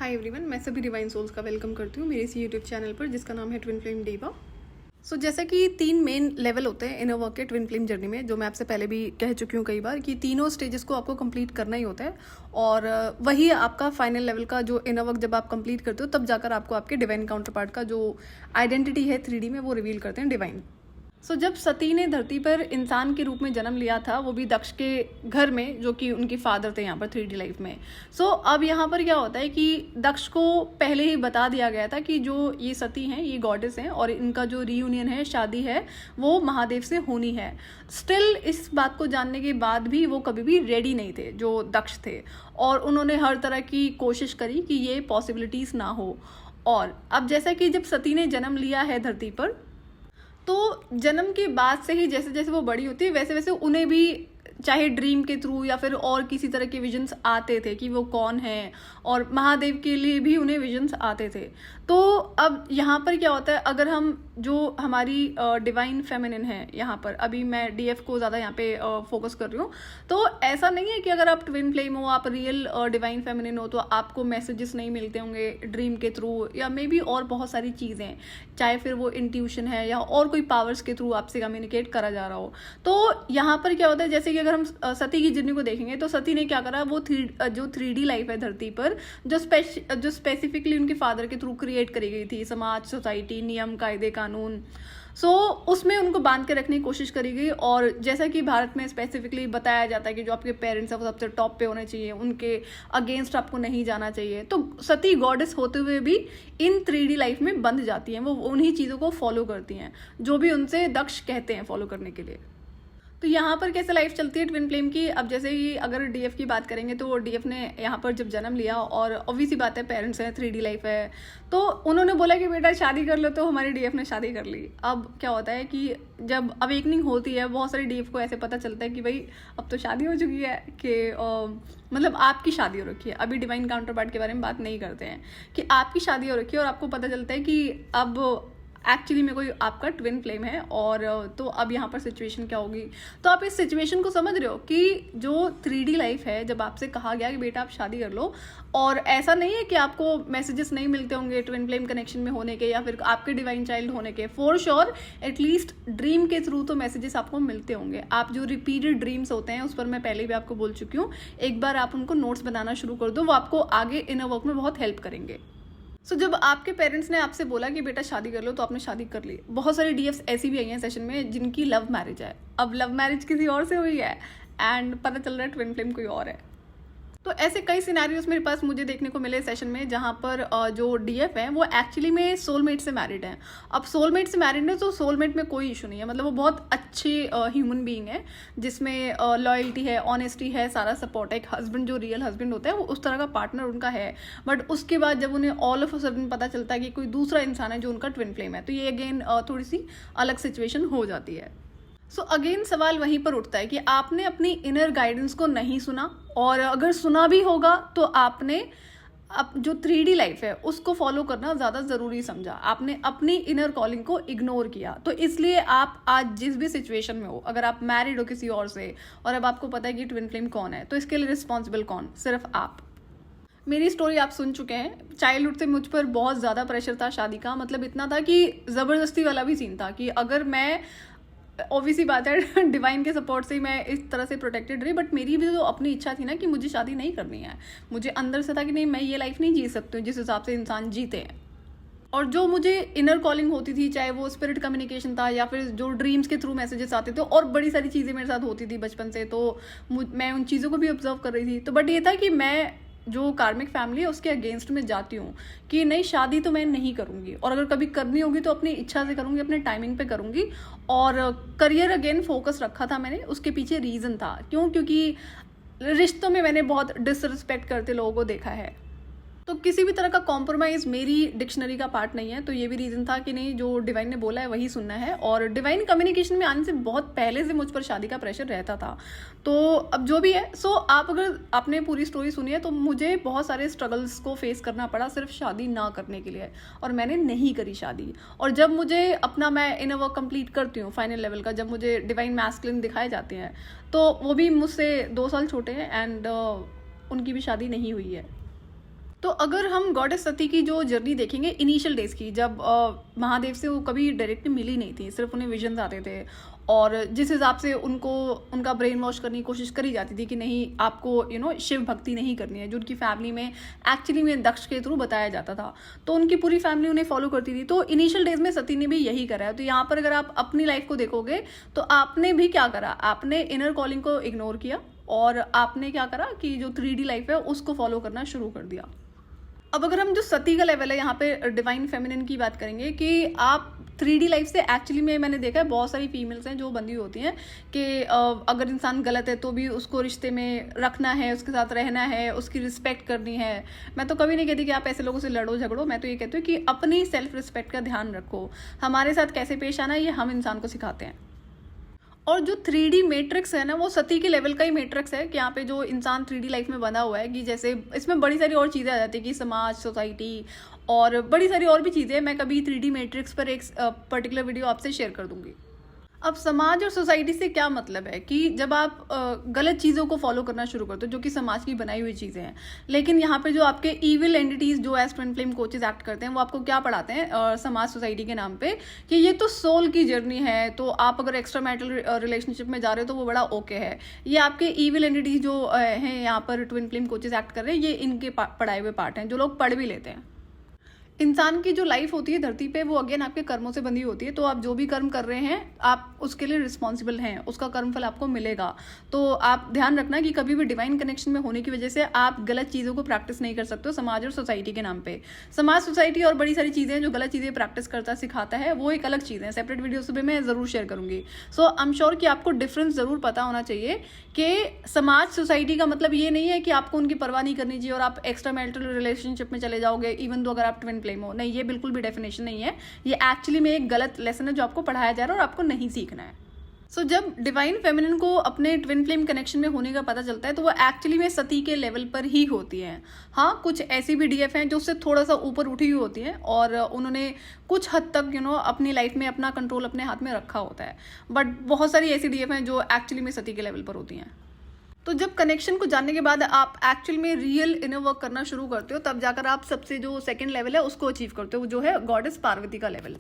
Hi everyone, मैं सभी divine souls का वेलकम करती हूँ मेरे इस यूट्यूब चैनल पर जिसका नाम है ट्विन फ्लेम डेवा। सो जैसा कि 3 मेन लेवल होते हैं इनर वर्क के ट्विन फ्लेम जर्नी में, जो मैं आपसे पहले भी कह चुकी हूँ कई बार कि तीनों स्टेजेस को आपको कंप्लीट करना ही होता है। और वही आपका फाइनल लेवल का जो इनर वर्क जब आप कंप्लीट करते हो तब जाकर आपको आपके डिवाइन काउंटर पार्ट का जो आइडेंटिटी है 3D में वो रिवील करते हैं डिवाइन। जब सती ने धरती पर इंसान के रूप में जन्म लिया था, वो भी दक्ष के घर में, जो कि उनके फादर थे यहाँ पर 3D लाइफ में। अब यहाँ पर क्या होता है कि दक्ष को पहले ही बता दिया गया था कि जो ये सती हैं ये गॉडेस हैं और इनका जो रीयूनियन है, शादी है, वो महादेव से होनी है। स्टिल इस बात को जानने के बाद भी वो कभी भी रेडी नहीं थे जो दक्ष थे, और उन्होंने हर तरह की कोशिश करी कि ये पॉसिबिलिटीज़ ना हो। और अब जैसा कि जब सती ने जन्म लिया है धरती पर, तो जन्म के बाद से ही जैसे जैसे वो बड़ी होती है वैसे वैसे उन्हें भी चाहे ड्रीम के थ्रू या फिर और किसी तरह के विजन्स आते थे कि वो कौन है, और महादेव के लिए भी उन्हें विजन्स आते थे। तो अब यहाँ पर क्या होता है, अगर हम जो हमारी डिवाइन फेमिनिन है, यहाँ पर अभी मैं डीएफ को ज़्यादा यहाँ पे फोकस कर रही हूँ, तो ऐसा नहीं है कि अगर आप ट्विन फ्लेम हो, आप रियल डिवाइन फेमिनिन हो, तो आपको मैसेजेस नहीं मिलते होंगे ड्रीम के थ्रू या मे बी और बहुत सारी चीज़ें, चाहे फिर वो इंट्यूशन है या और कोई पावर्स के थ्रू आपसे कम्युनिकेट करा जा रहा हो। तो यहाँ पर क्या होता है, जैसे कि अगर हम सती की जर्नी को देखेंगे तो सती ने क्या करा, वो जो 3D लाइफ है धरती पर, जो स्पेसिफिकली उनके फादर के थ्रू क्रिएट करी गई थी, समाज, सोसाइटी, नियम, कायदे, कानून, उसमें उनको बांध के रखने की कोशिश करी गई। और जैसा कि भारत में स्पेसिफिकली बताया जाता है कि जो आपके पेरेंट्स हैं वो सबसे टॉप पे होने चाहिए, उनके अगेंस्ट आपको नहीं जाना चाहिए। तो सती गॉडेस होते हुए भी इन 3D लाइफ में बंध जाती हैं, वो उन्हीं चीज़ों को फॉलो करती हैं जो भी उनसे दक्ष कहते हैं फॉलो करने के लिए। तो यहाँ पर कैसे लाइफ चलती है ट्विन फ्लेम की। अब जैसे कि अगर डीएफ की बात करेंगे तो डीएफ ने यहाँ पर जब जन्म लिया, और ऑब्वियसली बात है पेरेंट्स हैं, 3D लाइफ है, तो उन्होंने बोला कि बेटा शादी कर लो, तो हमारी डीएफ ने शादी कर ली। अब क्या होता है कि जब अवेकनिंग होती है, बहुत सारी डीएफ को ऐसे पता चलता है कि भाई अब तो शादी हो चुकी है, कि मतलब आपकी शादी हो रखी है। अभी डिवाइन काउंटर पार्ट के बारे में बात नहीं करते हैं कि आपकी शादी हो रखी है और आपको पता चलता है कि अब एक्चुअली में कोई आपका ट्विन फ्लेम है। और तो अब यहाँ पर सिचुएशन क्या होगी, तो आप इस सिचुएशन को समझ रहे हो कि जो 3D लाइफ है, जब आपसे कहा गया कि बेटा आप शादी कर लो, और ऐसा नहीं है कि आपको मैसेजेस नहीं मिलते होंगे ट्विन फ्लेम कनेक्शन में होने के या फिर आपके डिवाइन चाइल्ड होने के, फॉर श्योर एटलीस्ट ड्रीम के थ्रू तो मैसेजेस आपको मिलते होंगे। आप जो रिपीटेड ड्रीम्स होते हैं, उस पर मैं पहले भी आपको बोल चुकी हूँ, एक बार आप उनको नोट्स बनाना शुरू कर दो, वो आपको आगे इनर वर्क में बहुत हेल्प करेंगे। जब आपके पेरेंट्स ने आपसे बोला कि बेटा शादी कर लो, तो आपने शादी कर ली। बहुत सारी डीएफ्स ऐसी भी आई हैं सेशन में जिनकी लव मैरिज है। अब लव मैरिज किसी और से हुई है एंड पता चल रहा है ट्विन फ्लेम कोई और है। तो ऐसे कई सिनेरियोस मेरे पास मुझे देखने को मिले सेशन में, जहाँ पर जो डीएफ है वो एक्चुअली में सोलमेट से मैरिड है। अब सोलमेट से मैरिड है तो सोलमेट में कोई इशू नहीं है, मतलब वो बहुत अच्छे ह्यूमन बीइंग है जिसमें लॉयल्टी है, ऑनेस्टी है, सारा सपोर्ट है। एक हस्बैंड जो रियल हस्बैंड होता है वो उस तरह का पार्टनर उनका है। बट उसके बाद जब उन्हें ऑल ऑफ अ सडन पता चलता है कि कोई दूसरा इंसान है जो उनका ट्विन फ्लेम है, तो ये अगेन थोड़ी सी अलग सिचुएशन हो जाती है। अगेन सवाल वहीं पर उठता है कि आपने अपनी इनर गाइडेंस को नहीं सुना, और अगर सुना भी होगा तो आपने अब जो 3D लाइफ है उसको फॉलो करना ज़्यादा ज़रूरी समझा, आपने अपनी इनर कॉलिंग को इग्नोर किया। तो इसलिए आप आज जिस भी सिचुएशन में हो, अगर आप मैरिड हो किसी और से और अब आपको पता है कि ट्विन फ्लेम कौन है, तो इसके लिए रिस्पॉन्सिबल कौन? सिर्फ आप। मेरी स्टोरी आप सुन चुके हैं। चाइल्डहुड से मुझ पर बहुत ज़्यादा प्रेशर था शादी का, मतलब इतना था कि ज़बरदस्ती वाला भी सीन था कि अगर मैं, ऑब्वियसली बात है डिवाइन के सपोर्ट से ही मैं इस तरह से प्रोटेक्टेड रही, बट मेरी भी तो अपनी इच्छा थी ना कि मुझे शादी नहीं करनी है। मुझे अंदर से था कि नहीं, मैं ये लाइफ नहीं जी सकती हूँ जिस हिसाब से इंसान जीते हैं। और जो मुझे इनर कॉलिंग होती थी, चाहे वो स्पिरिट कम्युनिकेशन था या फिर जो ड्रीम्स के थ्रू मैसेजेस आते थे, और बड़ी सारी चीज़ें मेरे साथ होती थी बचपन से, तो मैं उन चीज़ों को भी ऑब्जर्व कर रही थी। तो बट ये था कि मैं जो कार्मिक फैमिली है उसके अगेंस्ट में जाती हूँ कि नहीं, शादी तो मैं नहीं करूँगी, और अगर कभी करनी होगी तो अपनी इच्छा से करूँगी, अपने टाइमिंग पे करूँगी। और करियर अगेन फोकस रखा था मैंने, उसके पीछे रीज़न था क्यों, क्योंकि रिश्तों में मैंने बहुत डिसरिस्पेक्ट करते लोगों को देखा है। तो किसी भी तरह का कॉम्प्रोमाइज़ मेरी डिक्शनरी का पार्ट नहीं है। तो ये भी रीज़न था कि नहीं, जो डिवाइन ने बोला है वही सुनना है। और डिवाइन कम्युनिकेशन में आने से बहुत पहले से मुझ पर शादी का प्रेशर रहता था। तो अब जो भी है, आप अगर आपने पूरी स्टोरी सुनी है, तो मुझे बहुत सारे स्ट्रगल्स को फेस करना पड़ा सिर्फ शादी ना करने के लिए, और मैंने नहीं करी शादी। और जब मुझे अपना, मैं इनर वर्क कंप्लीट करती हूँ फाइनल लेवल का, जब मुझे डिवाइन मैस्कुलिन दिखाए जाते हैं, तो वो भी मुझसे 2 साल छोटे हैं एंड उनकी भी शादी नहीं हुई है। तो अगर हम गॉडेस सती की जो जर्नी देखेंगे इनिशियल डेज की, जब महादेव से वो कभी डायरेक्ट मिली नहीं थी, सिर्फ उन्हें विजन्स आते थे और जिस हिसाब से उनको उनका ब्रेन वॉश करने की कोशिश करी जाती थी कि नहीं आपको शिव भक्ति नहीं करनी है, जो उनकी फैमिली में एक्चुअली में दक्ष के थ्रू बताया जाता था, तो उनकी पूरी फैमिली उन्हें फॉलो करती थी। तो इनिशियल डेज में सती ने भी यही करा है। तो यहाँ पर अगर आप अपनी लाइफ को देखोगे तो आपने भी क्या करा, आपने इनर कॉलिंग को इग्नोर किया और आपने क्या करा कि जो 3D लाइफ है उसको फॉलो करना शुरू कर दिया। अब अगर हम जो सती का लेवल है यहाँ पे डिवाइन फेमिनिन की बात करेंगे कि आप 3D लाइफ से एक्चुअली में मैंने देखा है बहुत सारी फीमेल्स हैं जो बंधी होती हैं कि अगर इंसान गलत है तो भी उसको रिश्ते में रखना है, उसके साथ रहना है, उसकी रिस्पेक्ट करनी है। मैं तो कभी नहीं कहती कि आप ऐसे लोगों से लड़ो झगड़ो, मैं तो ये कहती हूँ कि अपनी सेल्फ रिस्पेक्ट का ध्यान रखो। हमारे साथ कैसे पेश आना है ये हम इंसान को सिखाते हैं। और जो 3D मैट्रिक्स है ना, वो सती के लेवल का ही मैट्रिक्स है कि यहाँ पे जो इंसान 3D लाइफ में बना हुआ है कि जैसे इसमें बड़ी सारी और चीज़ें आ जाती है कि समाज, सोसाइटी और बड़ी सारी और भी चीज़ें। मैं कभी 3D मैट्रिक्स पर एक पर्टिकुलर वीडियो आपसे शेयर कर दूंगी। अब समाज और सोसाइटी से क्या मतलब है कि जब आप गलत चीज़ों को फॉलो करना शुरू करते हो जो कि समाज की बनाई हुई चीज़ें हैं, लेकिन यहाँ पे जो आपके इविल एंटिटीज जो as twin flame coaches act करते हैं वो आपको क्या पढ़ाते हैं समाज सोसाइटी के नाम पे कि ये तो सोल की जर्नी है, तो आप अगर एक्स्ट्रा मैरिटल रिलेशनशिप में जा रहे हो तो वो बड़ा ओके है। ये आपके इविल एंटिटीज जो हैं यहाँ पर ट्विन फ्लेम कोचेज एक्ट कर रहे हैं, ये इनके पढ़ाए हुए पार्ट हैं जो लोग पढ़ भी लेते हैं। इंसान की जो लाइफ होती है धरती पे वो अगेन आपके कर्मों से बंधी होती है। तो आप जो भी कर्म कर रहे हैं आप उसके लिए रिस्पॉन्सिबल हैं, उसका कर्मफल आपको मिलेगा। तो आप ध्यान रखना कि कभी भी डिवाइन कनेक्शन में होने की वजह से आप गलत चीज़ों को प्रैक्टिस नहीं कर सकते हो समाज और सोसाइटी के नाम पे। समाज, सोसाइटी और बड़ी सारी चीज़ें हैं जो गलत चीज़ें प्रैक्टिस करता सिखाता है, वो एक अलग चीज़ है। सेपरेट वीडियो से भी मैं ज़रूर शेयर करूंगी। सो आई एम श्योर कि आपको डिफरेंस ज़रूर पता होना चाहिए कि समाज, सोसाइटी का मतलब ये नहीं है कि आपको उनकी परवाह नहीं करनी चाहिए और आप एक्स्ट्रा मैरिटल रिलेशनशिप में चले जाओगे इवन तो अगर आप ट्विन फ्लेम हो। नहीं, ये बिल्कुल भी डेफिनेशन नहीं है। ये एक्चुअली में एक गलत लेसन है जो आपको पढ़ाया जा रहा है और आपको नहीं सीखना है। सो जब डिवाइन फेमिनिन को अपने ट्विन फ्लेम कनेक्शन में होने का पता चलता है तो वो एक्चुअली में सती के लेवल पर ही होती हैं। हाँ, कुछ ऐसी भी डीएफ हैं जो उससे थोड़ा सा ऊपर उठी हुई होती हैं और उन्होंने कुछ हद तक अपनी लाइफ में अपना कंट्रोल अपने हाथ में रखा होता है, बट बहुत सारी ऐसी डीएफ हैं जो एक्चुअली में सती के लेवल पर होती हैं। तो जब कनेक्शन को जानने के बाद आप एक्चुअल में रियल इनर वर्क करना शुरू करते हो तब जाकर आप सबसे जो सेकंड लेवल है उसको अचीव करते हो, जो है गॉडेस पार्वती का लेवल।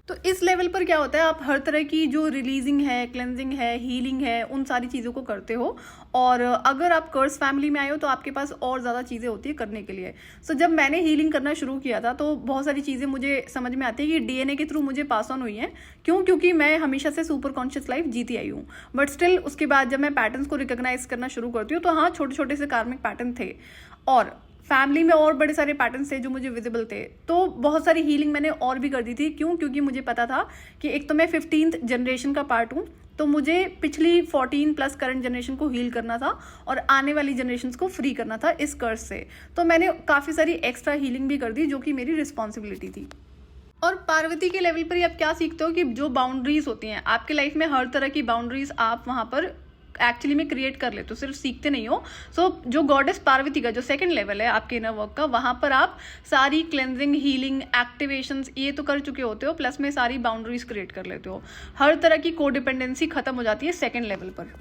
तो इस लेवल पर क्या होता है, आप हर तरह की जो रिलीजिंग है, क्लेंजिंग है, हीलिंग है, उन सारी चीज़ों को करते हो। और अगर आप कर्स फैमिली में आए हो तो आपके पास और ज़्यादा चीज़ें होती है करने के लिए। सो जब मैंने हीलिंग करना शुरू किया था तो बहुत सारी चीज़ें मुझे समझ में आती है कि डीएनए के थ्रू मुझे पास ऑन हुई हैं। क्यों? क्योंकि मैं हमेशा से सुपर कॉन्शियस लाइफ जीती आई हूँ, बट स्टिल उसके बाद जब मैं पैटर्न्स को रिकॉग्नाइज करना शुरू करती हूँ तो हाँ, छोटे छोटे से कार्मिक पैटर्न थे और फैमिली में और बड़े सारे पैटर्न्स थे जो मुझे विजिबल थे। तो बहुत सारी हीलिंग मैंने और भी कर दी थी। क्यों? क्योंकि मुझे पता था कि एक तो मैं 15th जनरेशन का पार्ट हूँ, तो मुझे पिछली 14 प्लस करंट जनरेशन को हील करना था और आने वाली जनरेशन को फ्री करना था इस कर्स से। तो मैंने काफ़ी सारी एक्स्ट्रा हीलिंग भी कर दी जो कि मेरी रिस्पॉन्सिबिलिटी थी। और पार्वती के लेवल पर ही आप क्या सीखते हो कि जो बाउंड्रीज होती हैं आपके लाइफ में, हर तरह की बाउंड्रीज आप वहाँ पर एक्चुअली में क्रिएट कर लेते हो, सिर्फ सीखते नहीं हो। सो जो गॉडेस पार्वती का जो सेकंड लेवल है आपके इनर वर्क का, वहाँ पर आप सारी क्लेंजिंग, हीलिंग, एक्टिवेशंस ये तो कर चुके होते हो, प्लस में सारी बाउंड्रीज क्रिएट कर लेते हो। हर तरह की कोडिपेंडेंसी खत्म हो जाती है सेकंड लेवल पर।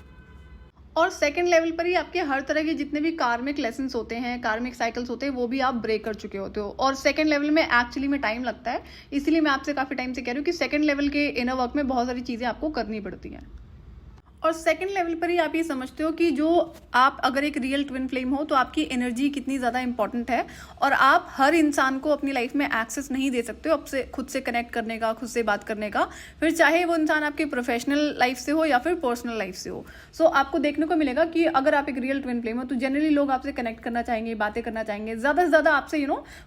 और सेकंड लेवल पर ही आपके हर तरह के जितने भी कार्मिक लेसन्स होते हैं, कार्मिक साइकिल्स होते हैं, वो भी आप ब्रेक कर चुके होते हो। और सेकंड लेवल में एक्चुअली में टाइम लगता है, इसलिए मैं आपसे काफ़ी टाइम से कह रही हूँ कि सेकंड लेवल के इनर वर्क में बहुत सारी चीज़ें आपको करनी पड़ती हैं। और सेकंड लेवल पर ही आप ये समझते हो कि जो आप अगर एक रियल ट्विन फ्लेम हो तो आपकी एनर्जी कितनी ज़्यादा इंपॉर्टेंट है और आप हर इंसान को अपनी लाइफ में एक्सेस नहीं दे सकते हो आपसे खुद से कनेक्ट करने का, खुद से बात करने का, फिर चाहे वो इंसान आपके प्रोफेशनल लाइफ से हो या फिर पर्सनल लाइफ से हो। सो आपको देखने को मिलेगा कि अगर आप एक रियल ट्विन फ्लेम हो तो जनरली लोग आपसे कनेक्ट करना चाहेंगे, बातें करना चाहेंगे, ज़्यादा से ज़्यादा आपसे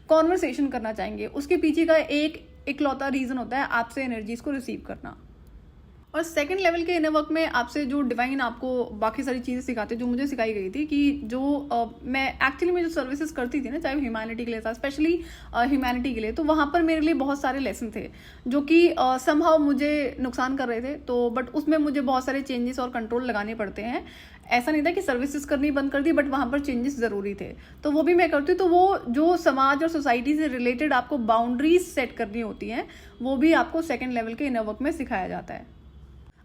कॉन्वर्सेशन करना चाहेंगे। उसके पीछे का एक इकलौता रीज़न होता है आपसे एनर्जीज को रिसीव करना। और सेकंड लेवल के इनर वर्क में आपसे जो डिवाइन आपको बाकी सारी चीज़ें सिखाते, जो मुझे सिखाई गई थी कि जो मैं एक्चुअली में जो सर्विसेज करती थी ना, चाहे ह्यूमैनिटी के लिए था, स्पेशली ह्यूमैनिटी के लिए, तो वहाँ पर मेरे लिए बहुत सारे लेसन थे जो कि समहाउ मुझे नुकसान कर रहे थे। तो बट उसमें मुझे बहुत सारे चेंजेस और कंट्रोल लगाने पड़ते हैं। ऐसा नहीं था कि सर्विसेज करनी बंद कर दी, बट वहाँ पर चेंजेस ज़रूरी थे, तो वो भी मैं करती हूँ। तो वो जो समाज और सोसाइटी से रिलेटेड आपको बाउंड्रीज सेट करनी होती हैं, वो भी आपको सेकेंड लेवल के इनर वर्क में सिखाया जाता है।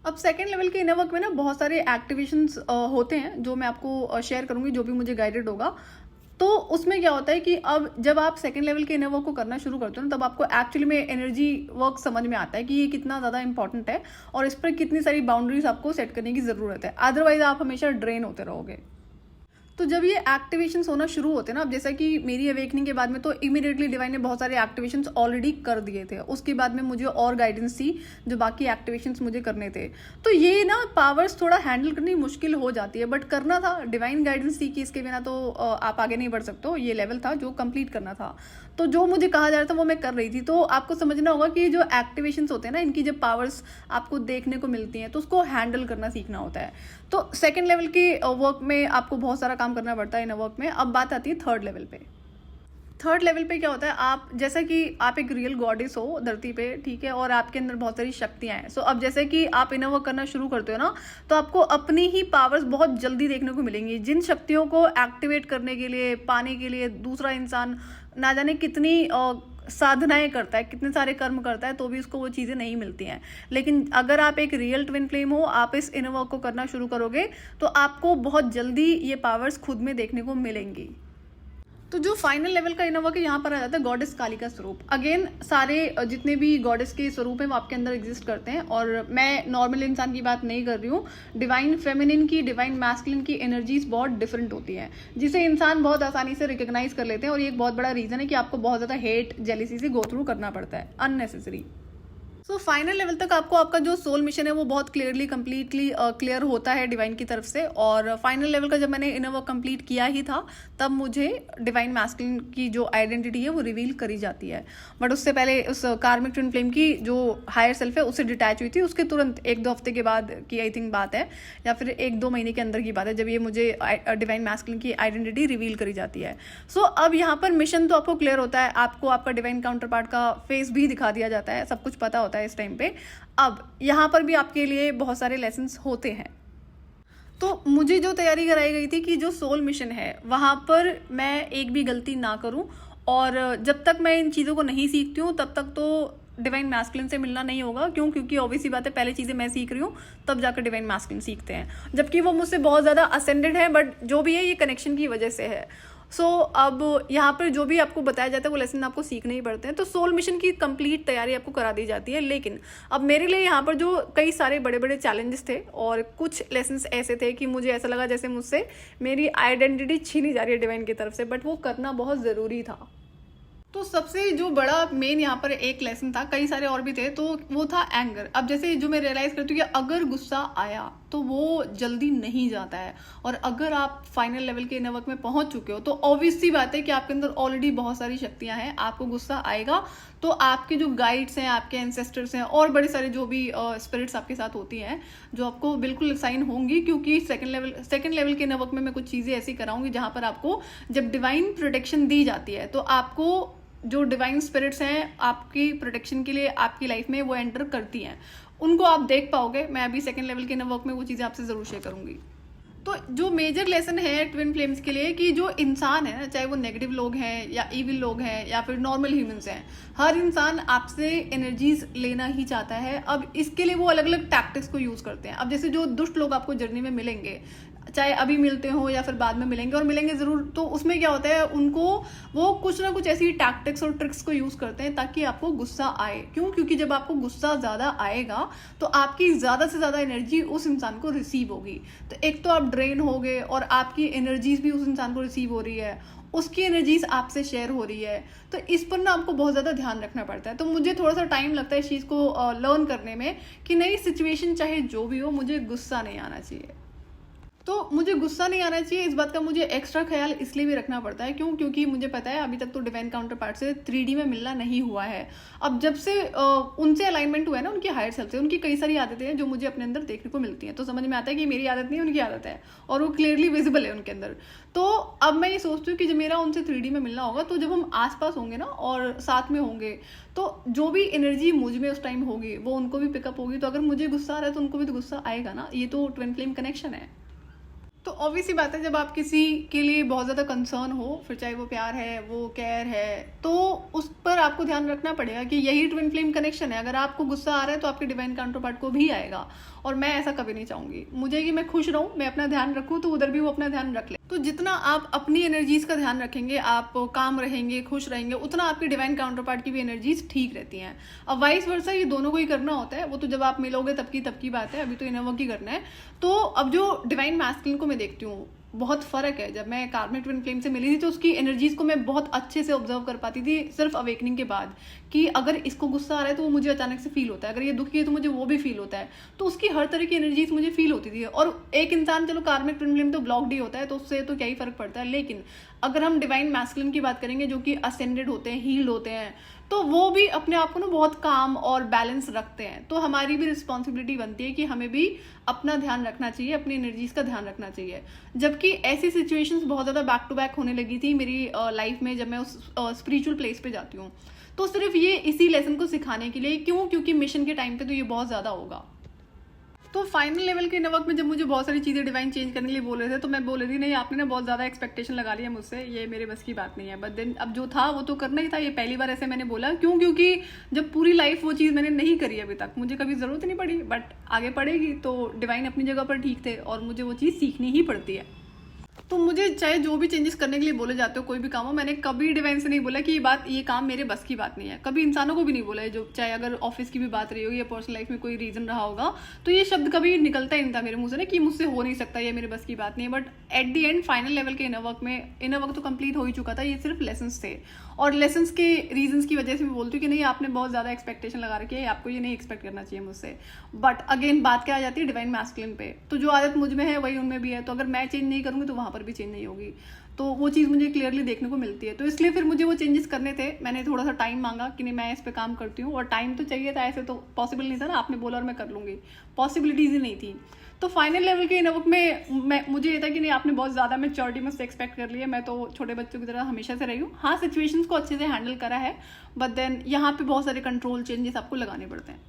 अब सेकंड लेवल के इनर वर्क में ना बहुत सारे एक्टिवेशंस होते हैं जो मैं आपको शेयर करूंगी, जो भी मुझे गाइडेड होगा। तो उसमें क्या होता है कि अब जब आप सेकंड लेवल के इनर वर्क को करना शुरू करते हो ना, तब आपको एक्चुअली में एनर्जी वर्क समझ में आता है कि ये कितना ज़्यादा इंपॉर्टेंट है और इस पर कितनी सारी बाउंड्रीज आपको सेट करने की ज़रूरत है, अदरवाइज आप हमेशा ड्रेन होते रहोगे। तो जब ये एक्टिवेशंस होना शुरू होते हैं ना, अब जैसा कि मेरी अवेकनिंग के बाद में तो इमीडिएटली डिवाइन ने बहुत सारे एक्टिवेशंस ऑलरेडी कर दिए थे, उसके बाद में मुझे और गाइडेंस थी जो बाकी एक्टिवेशंस मुझे करने थे। तो ये ना पावर्स थोड़ा हैंडल करनी मुश्किल हो जाती है, बट करना था, डिवाइन गाइडेंस थी कि इसके बिना तो आप आगे नहीं बढ़ सकते हो, ये लेवल था जो कंप्लीट करना था। तो जो मुझे कहा जा रहा था वो मैं कर रही थी। तो आपको समझना होगा कि जो एक्टिवेशंस होते हैं ना, इनकी जब पावर्स आपको देखने को मिलती हैं तो उसको हैंडल करना सीखना होता है। तो सेकंड लेवल के वर्क में आपको बहुत सारा काम करना पड़ता है इन वर्क में। अब बात आती है थर्ड लेवल पे। थर्ड लेवल पे क्या होता है, आप जैसा कि आप एक रियल गॉडेस हो धरती पे, ठीक है, और आपके अंदर बहुत सारी शक्तियां हैं। सो अब जैसे कि आप इनर वर्क करना शुरू करते हो ना, तो आपको अपनी ही पावर्स बहुत जल्दी देखने को मिलेंगी। जिन शक्तियों को एक्टिवेट करने के लिए, पाने के लिए दूसरा इंसान ना जाने कितनी साधनाएं करता है, कितने सारे कर्म करता है, तो भी उसको वो चीज़ें नहीं मिलती हैं। लेकिन अगर आप एक रियल ट्विन फ्लेम हो, आप इस इनर वर्क को करना शुरू करोगे तो आपको बहुत जल्दी ये पावर्स खुद में देखने को मिलेंगी। तो जो फाइनल लेवल का इनर वर्क है, यहाँ पर आ जाता है गॉडेस काली का स्वरूप। अगेन सारे जितने भी गॉडेस के स्वरूप हैं वो आपके अंदर एग्जिस्ट करते हैं, और मैं नॉर्मल इंसान की बात नहीं कर रही हूँ। डिवाइन फेमिनिन की, डिवाइन मैस्कुलिन की एनर्जीज बहुत डिफरेंट होती हैं, जिसे इंसान बहुत आसानी से रिकॉग्नाइज कर लेते हैं, और ये एक बहुत बड़ा रीजन है कि आपको बहुत ज़्यादा हेट, जेलिसी से गो थ्रू करना पड़ता है अननेसेसरी। सो फाइनल लेवल तक आपको आपका जो सोल मिशन है वो बहुत क्लियरली, कंप्लीटली क्लियर होता है डिवाइन की तरफ से। और फाइनल लेवल का जब मैंने इनर वर्क कंप्लीट किया ही था, तब मुझे डिवाइन मैस्कुलिन की जो आइडेंटिटी है वो रिवील करी जाती है। बट उससे पहले उस कार्मिक ट्विन फ्लेम की जो हायर सेल्फ है उससे डिटैच हुई थी, उसके तुरंत 1-2 हफ्ते के बाद की आई थिंक बात है, या फिर 1-2 महीने के अंदर की बात है, जब ये मुझे डिवाइन मैस्कुलिन की आइडेंटिटी रिवील करी जाती है। सो अब यहाँ पर मिशन तो आपको क्लियर होता है, आपको आपका डिवाइन काउंटर पार्ट का फेस भी दिखा दिया जाता है, सब कुछ पता होता है इस टाइम पे। अब यहाँ पर भी आपके लिए बहुत सारे लेसन्स होते हैं। तो मुझे जो तैयारी कराई गई थी कि जो सोल मिशन है वहाँ पर मैं एक भी गलती ना करूँ, और जब तक मैं इन चीज़ों को नहीं सीखती हूँ तब तक तो डिवाइन मैस्कुलिन से मिलना नहीं होगा। क्यों? क्योंकि ऑब्वियसली बात है, पहले चीज़ें मैं सीख रही हूँ, तब जाकर डिवाइन मैस्कुलिन सीखते हैं, जबकि वो मुझसे बहुत ज़्यादा असेंडेड है, बट जो भी है ये कनेक्शन की वजह से है। अब यहाँ पर जो भी आपको बताया जाता है वो लेसन आपको सीखने ही पड़ते हैं। तो सोल मिशन की कंप्लीट तैयारी आपको करा दी जाती है। लेकिन अब मेरे लिए यहाँ पर जो कई सारे बड़े बड़े चैलेंजेस थे, और कुछ लेसन्स ऐसे थे कि मुझे ऐसा लगा जैसे मुझसे मेरी आइडेंटिटी छीनी जा रही है डिवाइन की तरफ से, बट वो करना बहुत ज़रूरी था। तो सबसे जो बड़ा मेन यहाँ पर एक लेसन था, कई सारे और भी थे, तो वो था एंगर। अब जैसे जो मैं रियलाइज़ करती हूँ कि अगर गुस्सा आया तो वो जल्दी नहीं जाता है, और अगर आप फाइनल लेवल के इनर वर्क में पहुंच चुके हो तो ऑब्वियस सी बात है कि आपके अंदर ऑलरेडी बहुत सारी शक्तियां हैं। आपको गुस्सा आएगा तो आपके जो गाइड्स हैं, आपके एंसेस्टर्स हैं, और बड़े सारे जो भी स्पिरिट्स आपके साथ होती हैं, जो आपको बिल्कुल साइन होंगी। क्योंकि सेकंड लेवल के इनर वर्क में मैं कुछ चीज़ें ऐसी कराऊंगी जहाँ पर आपको जब डिवाइन प्रोटेक्शन दी जाती है तो आपको जो डिवाइन स्पिरिट्स हैं आपकी प्रोटेक्शन के लिए आपकी लाइफ में वो एंटर करती हैं, उनको आप देख पाओगे। मैं अभी सेकंड लेवल के इनर वर्क में वो चीज़ें आपसे ज़रूर शेयर करूंगी। तो जो मेजर लेसन है ट्विन फ्लेम्स के लिए, कि जो इंसान है ना, चाहे वो नेगेटिव लोग हैं या इविल लोग हैं या फिर नॉर्मल ह्यूमंस हैं, हर इंसान आपसे एनर्जीज लेना ही चाहता है। अब इसके लिए वो अलग अलग टैक्टिक्स को यूज़ करते हैं। अब जैसे जो दुष्ट लोग आपको जर्नी में मिलेंगे, चाहे अभी मिलते हो या फिर बाद में मिलेंगे, और मिलेंगे ज़रूर, तो उसमें क्या होता है, उनको वो कुछ ना कुछ ऐसी टैक्टिक्स और ट्रिक्स को यूज़ करते हैं ताकि आपको गुस्सा आए। क्यों? क्योंकि जब आपको गुस्सा ज़्यादा आएगा तो आपकी ज़्यादा से ज़्यादा एनर्जी उस इंसान को रिसीव होगी। तो एक तो आप ड्रेन हो गए, और आपकी एनर्जीज भी उस इंसान को रिसीव हो रही है, उसकी एनर्जीज आपसे शेयर हो रही है। तो इस पर ना आपको बहुत ज़्यादा ध्यान रखना पड़ता है। तो मुझे थोड़ा सा टाइम लगता है इस चीज़ को लर्न करने में, कि नई सिचुएशन चाहे जो भी हो, मुझे गुस्सा नहीं आना चाहिए। तो मुझे गुस्सा नहीं आना चाहिए, इस बात का मुझे एक्स्ट्रा ख्याल इसलिए भी रखना पड़ता है। क्यों? क्योंकि मुझे पता है अभी तक तो डिवाइन काउंटर पार्ट से 3D में मिलना नहीं हुआ है। अब जब से उनसे अलाइनमेंट हुआ है ना, उनकी हायर सेल्फ से, उनकी कई सारी आदतें हैं जो मुझे अपने अंदर देखने को मिलती हैं, तो समझ में आता है कि मेरी आदत नहीं, उनकी आदत है, और वो क्लियरली विजिबल है उनके अंदर। तो अब मैं ये सोचती हूँ कि जब मेरा उनसे 3D में मिलना होगा, तो जब हम आसपास होंगे ना और साथ में होंगे, तो जो भी एनर्जी मुझ में उस टाइम होगी वो उनको भी पिकअप होगी। तो अगर मुझे गुस्सा आ रहा है तो उनको भी तो गुस्सा आएगा ना। ये तो ट्विन फ्लेम कनेक्शन है। तो ऑब्वियसली बात है, जब आप किसी के लिए बहुत ज़्यादा कंसर्न हो, फिर चाहे वो प्यार है, वो केयर है, तो उस पर और आपको ध्यान रखना पड़ेगा कि यही ट्विन फ्लेम कनेक्शन है। अगर आपको गुस्सा आ रहा है तो आपके डिवाइन काउंटर पार्ट को भी आएगा, और मैं ऐसा कभी नहीं चाहूंगी। मुझे कि मैं खुश रहूं, मैं अपना ध्यान रखूं, तो उधर भी वो अपना ध्यान रख ले। तो जितना आप अपनी एनर्जीज का ध्यान रखेंगे, आप काम रहेंगे, खुश रहेंगे, उतना आपके डिवाइन काउंटर पार्ट की भी एनर्जीज ठीक रहती हैं। अब वाइस वर्सा ये दोनों को ही करना होता है, वो तो जब आप मिलोगे तब की बात है, अभी तो इनर वर्क ही करना है। तो अब जो डिवाइन मैस्कुलिन को मैं देखती हूँ, बहुत फर्क है। जब मैं कार्मिक ट्विन फ्लेम से मिली थी तो उसकी एनर्जीज को मैं बहुत अच्छे से ऑब्जर्व कर पाती थी सिर्फ अवेकनिंग के बाद, कि अगर इसको गुस्सा आ रहा है तो वो मुझे अचानक से फील होता है, अगर ये दुखी है तो मुझे वो भी फील होता है। तो उसकी हर तरह की एनर्जीज मुझे फील होती थी। और एक इंसान, चलो कार्मिक ट्विन फ्लेम तो ब्लॉक्ड ही होता है, तो उससे तो क्या ही फर्क पड़ता है, लेकिन अगर हम डिवाइन मैस्कुलिन की बात करेंगे जो कि असेंडेड होते हैं, हील्ड होते हैं, तो वो भी अपने आप को ना बहुत काम और बैलेंस रखते हैं। तो हमारी भी रिस्पॉन्सिबिलिटी बनती है कि हमें भी अपना ध्यान रखना चाहिए, अपनी एनर्जीज का ध्यान रखना चाहिए। जबकि ऐसी सिचुएशंस बहुत ज़्यादा बैक टू बैक होने लगी थी मेरी लाइफ में, जब मैं उस स्पिरिचुअल प्लेस पे जाती हूँ, तो सिर्फ ये इसी लेसन को सिखाने के लिए। क्यों? क्योंकि मिशन के टाइम पे तो ये बहुत ज़्यादा होगा। तो फाइनल लेवल के वक्त में जब मुझे बहुत सारी चीज़ें डिवाइन चेंज करने के लिए बोल रहे थे, तो मैं बोल रही थी नहीं, आपने ना बहुत ज़्यादा एक्सपेक्टेशन लगा लिया मुझसे, ये मेरे बस की बात नहीं है। बट देन अब जो था वो तो करना ही था। ये पहली बार ऐसे मैंने बोला। क्यों? क्योंकि जब पूरी लाइफ वो चीज़ मैंने नहीं करी अभी तक, मुझे कभी ज़रूरत नहीं पड़ी, बट आगे पड़ेगी। तो डिवाइन अपनी जगह पर ठीक थे और मुझे वो चीज़ सीखनी ही पड़ती है। तो मुझे चाहे जो भी चेंजेस करने के लिए बोले जाते हो, कोई भी काम हो, मैंने कभी डिवाइन से नहीं बोला कि ये काम मेरे बस की बात नहीं है। कभी इंसानों को भी नहीं बोला है, जो चाहे अगर ऑफिस की भी बात रही होगी या पर्सनल लाइफ में कोई रीजन रहा होगा, तो ये शब्द कभी निकलता ही नहीं था मेरे मुंह से ना कि मुझसे हो नहीं सकता, ये मेरे बस की बात नहीं है। But at the end final level के इनर वर्क तो कंप्लीट हो ही चुका था। ये सिर्फ लेसन्स थे, और लेसन्स के रीजंस की वजह से मैं बोलती हूँ कि नहीं, आपने बहुत ज़्यादा एक्सपेक्टेशन लगा रखी है, आपको ये नहीं एक्सपेक्ट करना चाहिए मुझसे। बट अगेन बात क्या आ जाती है डिवाइन मैस्कुलिन पे, तो जो आदत मुझ में है वही उनमें भी है। तो अगर मैं चेंज नहीं करूँगी तो वहाँ पर भी चेंज नहीं होगी। तो वो चीज़ मुझे क्लियरली देखने को मिलती है। तो इसलिए फिर मुझे वो चेंजेस करने थे। मैंने थोड़ा सा टाइम मांगा कि नहीं, मैं इस पे काम करती हूँ, और टाइम तो चाहिए था, ऐसे तो पॉसिबल नहीं था ना, आपने बोला और मैं कर लूँगी, पॉसिबिलिटीज ही नहीं थी। तो फाइनल लेवल के इनर वर्क में मुझे ये था कि नहीं, आपने बहुत ज़्यादा मैच्योरिटी मुझसे एक्सपेक्ट कर लिया। मैं तो छोटे बच्चों की तरह हमेशा से रही हूँ। हाँ, सिचुएशंस को अच्छे से हैंडल करा है, बट देन यहाँ पे बहुत सारे कंट्रोल चेंजेस आपको लगाने पड़ते हैं।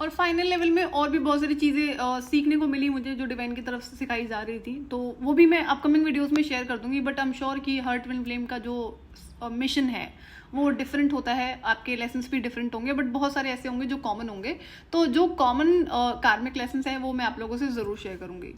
और फाइनल लेवल में और भी बहुत सारी चीज़ें सीखने को मिली मुझे, जो डिवाइन की तरफ से सिखाई जा रही थी। तो वो भी मैं अपकमिंग वीडियोस में शेयर कर दूंगी। बट आई एम श्योर कि हर ट्विन फ्लेम का जो मिशन है वो डिफरेंट होता है, आपके लेसन्स भी डिफरेंट होंगे, बट बहुत सारे ऐसे होंगे जो कॉमन होंगे। तो जो कॉमन कार्मिक लेसन्स हैं वो मैं आप लोगों से ज़रूर शेयर करूंगी।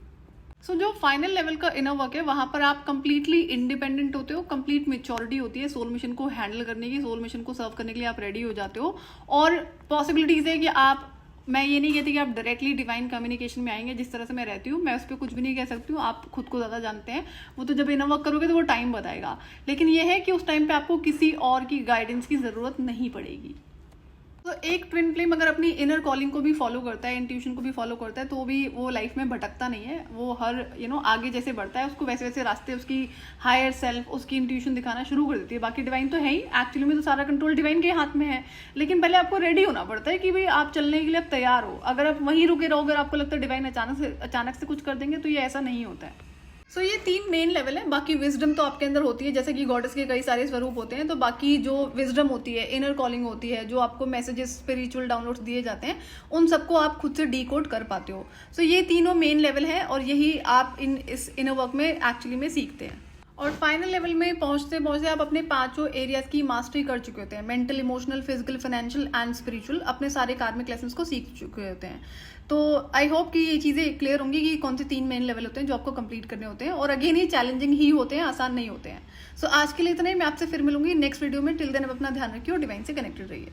सो जो फाइनल लेवल का इनर वर्क है, वहां पर आप कंप्लीटली इंडिपेंडेंट होते हो, कंप्लीट मेच्योरिटी होती है सोल मिशन को हैंडल करने की, सोल मिशन को सर्व करने के लिए आप रेडी हो जाते हो। और पॉसिबिलिटीज है कि आप, मैं ये नहीं कहती कि आप डायरेक्टली डिवाइन कम्युनिकेशन में आएंगे। जिस तरह से मैं रहती हूँ, मैं उस पर कुछ भी नहीं कह सकती हूँ, आप खुद को ज़्यादा जानते हैं। वो तो जब इनर वर्क करोगे तो वो टाइम बताएगा। लेकिन ये है कि उस टाइम पे आपको किसी और की गाइडेंस की ज़रूरत नहीं पड़ेगी। तो एक ट्विन फ्लेम अगर अपनी इनर कॉलिंग को भी फॉलो करता है, इंट्यूशन को भी फॉलो करता है, तो भी वो लाइफ में भटकता नहीं है। वो हर आगे जैसे बढ़ता है, उसको वैसे वैसे रास्ते उसकी हायर सेल्फ, उसकी इंट्यूशन दिखाना शुरू कर देती है। बाकी डिवाइन तो है ही, एक्चुअली में तो सारा कंट्रोल डिवाइन के हाथ में है। लेकिन पहले आपको रेडी होना पड़ता है कि भाई आप चलने के लिए आप तैयार हो। अगर आप वहीं रुके रहोगे और आपको लगता है डिवाइन अचानक से कुछ कर देंगे, तो ये ऐसा नहीं होता है। सो ये 3 मेन लेवल है। बाकी विजडम तो आपके अंदर होती है, जैसे कि गॉडेस के कई सारे स्वरूप होते हैं। तो बाकी जो विजडम होती है, इनर कॉलिंग होती है, जो आपको मैसेजेस, स्पिरिचुअल डाउनलोड्स दिए जाते हैं, उन सबको आप खुद से डीकोड कर पाते हो। सो ये तीनों मेन लेवल है, और यही आप इस इनर वर्क में एक्चुअली में सीखते हैं। और फाइनल लेवल में पहुंचते पहुंचते आप अपने 5 एरियाज की मास्टरी कर चुके होते हैं। Mental, emotional, physical, financial and spiritual, अपने सारे कार्मिक लेसन्स को सीख चुके होते हैं। तो आई होप कि ये चीज़ें क्लियर होंगी कि कौन से 3 मेन लेवल होते हैं जो आपको कंप्लीट करने होते हैं। और अगेन ये चैलेंजिंग ही होते हैं, आसान नहीं होते हैं। सो आज के लिए इतना ही। मैं आपसे फिर मिलूंगी नेक्स्ट वीडियो में। टिल देन आप अपना ध्यान रखिए और डिवाइन से कनेक्टेड रहिए।